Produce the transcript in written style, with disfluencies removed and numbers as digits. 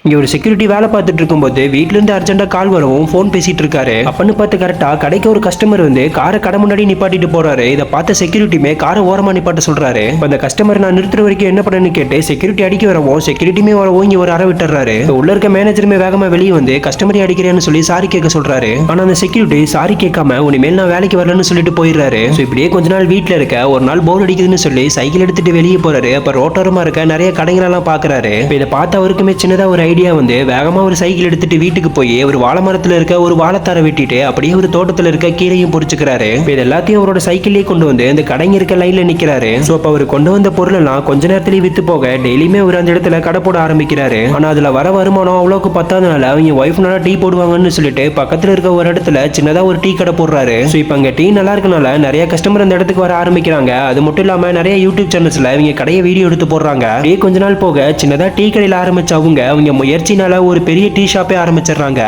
இங்க ஒரு செக்யூரிட்டி வேலை பார்த்துட்டு இருக்கும்போது வீட்ல இருந்து அர்ஜென்ட்டா கால் வரவும் ஃபோன் பேசிட்டு இருக்காரு. அப்பன்னு பார்த்து கரெக்டா கடைக்கு ஒரு கஸ்டமர் வந்து காரை கடை முன்னாடி நிப்பாட்டிட்டு போறாரு. இதை பார்த்த செக்யூரிட்டியுமே காரை ஓரமா நிப்பாட்ட சொல்றாரு. அந்த கஸ்டமர் நான் நிறுத்துற வரைக்கும் என்ன பண்ணனு கேட்டு செக்யூரிட்டி அடிக்க வரவும் செக்யூரிட்டியுமே வரவும் இங்க ஒரு அறை விட்டுறாரு. உள்ள இருக்க மேனேஜருமே வேகமா வெளியே வந்து கஸ்டமரை அடிக்கிறேன்னு சொல்லி சாரி கேட்க சொல்றாரு. ஆனா அந்த செக்யூரிட்டி சாரி கேட்காம உனிமேல் நான் வேலைக்கு வரலன்னு சொல்லிட்டு போயிடுறாரு. இப்படியே கொஞ்ச நாள் வீட்டுல இருக்க ஒரு நாள் போர் அடிக்குதுன்னு சொல்லி சைக்கிள் எடுத்துட்டு வெளியே போறாரு. அப்ப ரோட்டோரமா இருக்க நிறைய கடைகள் எல்லாம் பாக்குறாரு. இதை பார்த்த அவருக்குமே சின்னதா ஒரு ஐடியா வந்து வேகமா ஒரு சைக்கிள் எடுத்துட்டு வீட்டுக்கு போய் ஒரு வாழை மரத்துல இருக்க ஒரு வாழைத்தாரை வெட்டிட்டு அப்படியே ஒரு தோட்டத்துல இருக்க கீரையும் பொறிச்சுக்கிறாரு. இது எல்லாத்தையும் அவரோட சைக்கிள்லயே கொண்டு வந்து அந்த கடைங்க இருக்க லைன்ல நிக்கிறாரு. சோ அப்ப அவர் கொண்டு வந்த பொருள் எல்லாம் கொஞ்ச நேரத்திலேயே வித்து போக டெய்லியுமே ஒரு அந்த இடத்துல கடை போட ஆரம்பிக்கிறாரு. ஆனா அதுல வர வருமானம் அவ்வளவுக்கு பத்தாதனால அவங்க ஒய்ஃப்னால டீ போடுவாங்கன்னு சொல்லிட்டு பக்கத்துல இருக்க ஒரு இடத்துல சின்னதா ஒரு டீ கடை போடுறாரு. சோ இப்ப அங்க டீ நல்லா இருக்கனால நிறைய கஸ்டமர் அந்த இடத்துக்கு வர ஆரம்பிக்கிறாங்க. அது மட்டும் இல்லாம நிறைய யூடியூப் சேனல்ஸ்ல இவங்க கடையை வீடியோ எடுத்து போடுறாங்க. கொஞ்ச நாள் போக சின்னதா டீ கடையில ஆரம்பிச்ச அவங்க முயற்சினால ஒரு பெரிய டீ ஷாப்பே ஆரம்பிச்சிடுறாங்க.